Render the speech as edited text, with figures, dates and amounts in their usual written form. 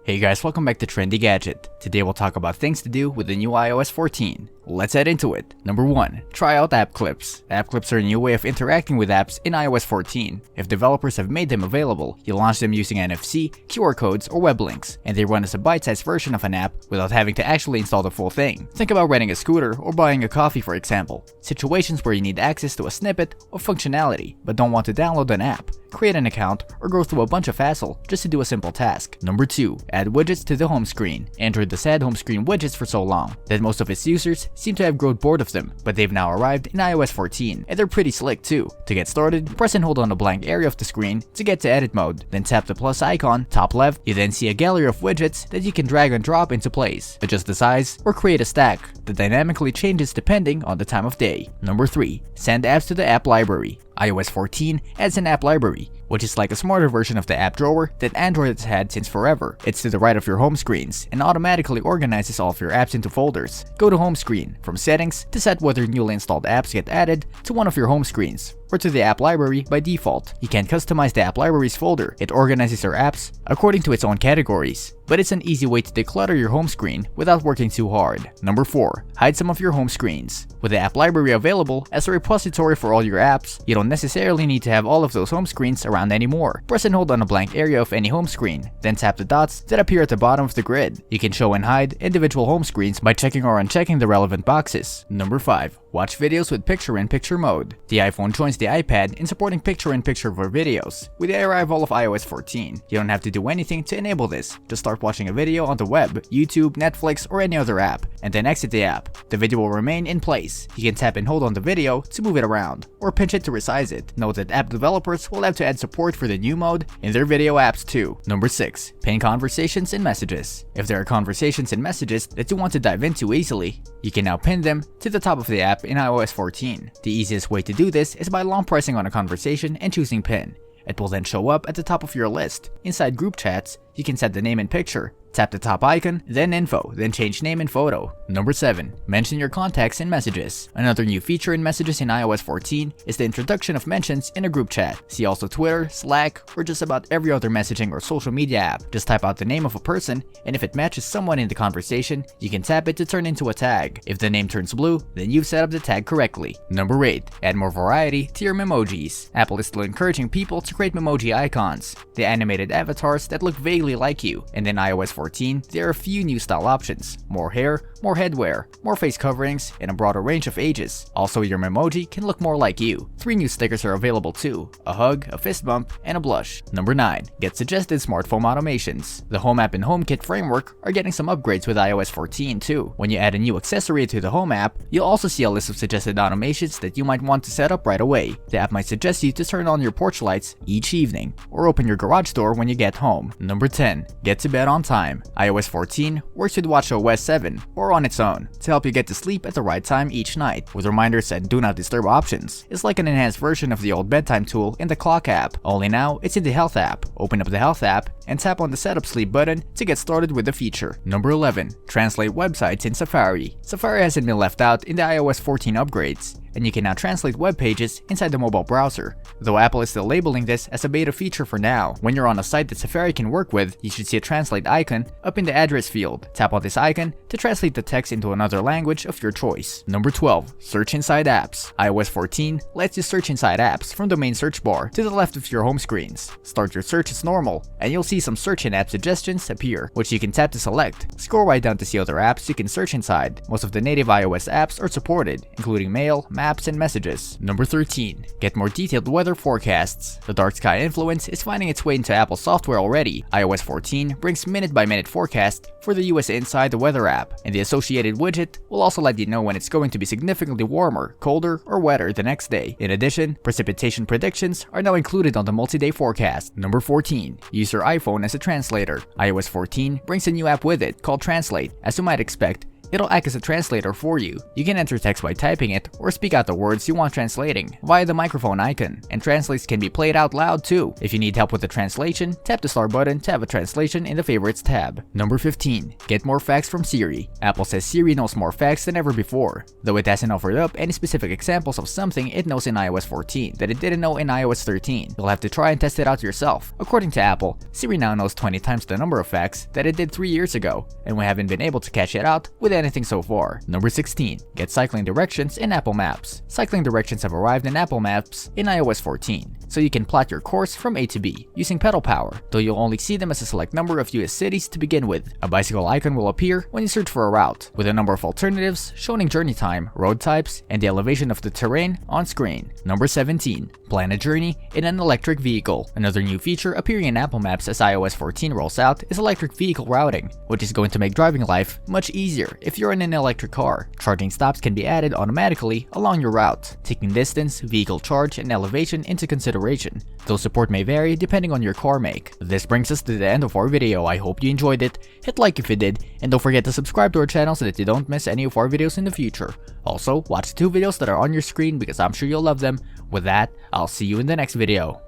Hey guys, welcome back to Trendy Gadget. Today we'll talk about things to do with the new iOS 14. Let's head into it. Number 1. Try out app clips. App clips are a new way of interacting with apps in iOS 14. If developers have made them available, you launch them using NFC, QR codes, or web links, and they run as a bite-sized version of an app without having to actually install the full thing. Think about renting a scooter or buying a coffee, for example. Situations where you need access to a snippet of functionality but don't want to download an app, create an account, or go through a bunch of hassle just to do a simple task. Number 2. Add widgets to the home screen. Android has had home screen widgets for so long that most of its users seem to have grown bored of them, but they've now arrived in iOS 14, and they're pretty slick too. To get started, press and hold on the blank area of the screen to get to edit mode, then tap the plus icon, top left. You then see a gallery of widgets that you can drag and drop into place, adjust the size, or create a stack that dynamically changes depending on the time of day. Number 3. Send apps to the app library. iOS 14 adds an app library, which is like a smarter version of the app drawer that Android has had since forever. It's to the right of your home screens and automatically organizes all of your apps into folders. Go to home screen, from settings, to set whether newly installed apps get added to one of your home screens, or to the app library by default. You can customize the app library's folder. It organizes your apps according to its own categories, but it's an easy way to declutter your home screen without working too hard. Number 4. Hide some of your home screens. With the app library available as a repository for all your apps, you don't necessarily need to have all of those home screens around anymore. Press and hold on a blank area of any home screen, then tap the dots that appear at the bottom of the grid. You can show and hide individual home screens by checking or unchecking the relevant boxes. Number 5. Watch videos with picture-in-picture mode. The iPhone joins the iPad in supporting picture-in-picture for videos. With the arrival of iOS 14, you don't have to do anything to enable this. Just start watching a video on the web, YouTube, Netflix, or any other app, and then exit the app. The video will remain in place. You can tap and hold on the video to move it around, or pinch it to resize it. Note that app developers will have to add support for the new mode in their video apps too. Number 6. Pin conversations and messages. If there are conversations and messages that you want to dive into easily, you can now pin them to the top of the app in iOS 14. The easiest way to do this is by long pressing on a conversation and choosing pin. It will then show up at the top of your list. Inside group chats, you can set the name and picture. Tap the top icon, then info, then change name and photo. Number 7. Mention your contacts in messages. Another new feature in messages in iOS 14 is the introduction of mentions in a group chat. See also Twitter, Slack, or just about every other messaging or social media app. Just type out the name of a person, and if it matches someone in the conversation, you can tap it to turn into a tag. If the name turns blue, then you've set up the tag correctly. Number 8. Add more variety to your memojis. Apple is still encouraging people to create memoji icons, the animated avatars that look vaguely like you, and in iOS 14, there are a few new style options: more hair, more headwear, more face coverings, and a broader range of ages. Also, your memoji can look more like you. 3 new stickers are available too: a hug, a fist bump, and a blush. Number 9. Get suggested smartphone automations. The Home App and HomeKit framework are getting some upgrades with iOS 14 too. When you add a new accessory to the Home app, you'll also see a list of suggested automations that you might want to set up right away. The app might suggest you to turn on your porch lights each evening, or open your garage door when you get home. Number 10. Get to bed on time. iOS 14 works with watchOS 7 or on its own to help you get to sleep at the right time each night, with reminders and do not disturb options. It's like an enhanced version of the old bedtime tool in the clock app, only now it's in the health app. Open up the health app and tap on the setup sleep button to get started with the feature. Number 11. Translate websites in Safari. Safari hasn't been left out in the iOS 14 upgrades, and you can now translate web pages inside the mobile browser, though Apple is still labeling this as a beta feature for now. When you're on a site that Safari can work with, you should see a translate icon up in the address field. Tap on this icon to translate the text into another language of your choice. Number 12. Search inside apps. iOS 14 lets you search inside apps from the main search bar to the left of your home screens. Start your search as normal, and you'll see some search in app suggestions appear, which you can tap to select. Scroll right down to see other apps you can search inside. Most of the native iOS apps are supported, including Mail, Maps, and Messages. Number 13. Get more detailed weather forecasts. The dark sky influence is finding its way into Apple software already. iOS 14 brings minute-by-minute forecast for the US Inside the Weather app, and the associated widget will also let you know when it's going to be significantly warmer, colder, or wetter the next day. In addition, precipitation predictions are now included on the multi-day forecast. Number 14. Use your iPhone as a translator. iOS 14 brings a new app with it called Translate. As you might expect, It'll act as a translator for you. You can enter text by typing it or speak out the words you want translating via the microphone icon, and translates can be played out loud too. If you need help with the translation, tap the star button to have a translation in the favorites tab. Number 15. Get more facts from Siri. Apple says Siri knows more facts than ever before, though it hasn't offered up any specific examples of something it knows in iOS 14 that it didn't know in iOS 13. You'll have to try and test it out yourself. According to Apple, Siri now knows 20 times the number of facts that it did 3 years ago, and we haven't been able to catch it out with anything so far. Number 16. Get cycling directions in Apple Maps. Cycling directions have arrived in Apple Maps in iOS 14, so you can plot your course from A to B using pedal power, though you'll only see them as a select number of US cities to begin with. A bicycle icon will appear when you search for a route, with a number of alternatives showing journey time, road types, and the elevation of the terrain on screen. Number 17. Plan a journey in an electric vehicle. Another new feature appearing in Apple Maps as iOS 14 rolls out is electric vehicle routing, which is going to make driving life much easier if you're in an electric car. Charging stops can be added automatically along your route, taking distance, vehicle charge, and elevation into consideration, though support may vary depending on your car make. This brings us to the end of our video. I hope you enjoyed it. Hit like if you did, and don't forget to subscribe to our channel so that you don't miss any of our videos in the future. Also, watch the 2 videos that are on your screen because I'm sure you'll love them. With that, I'll see you in the next video.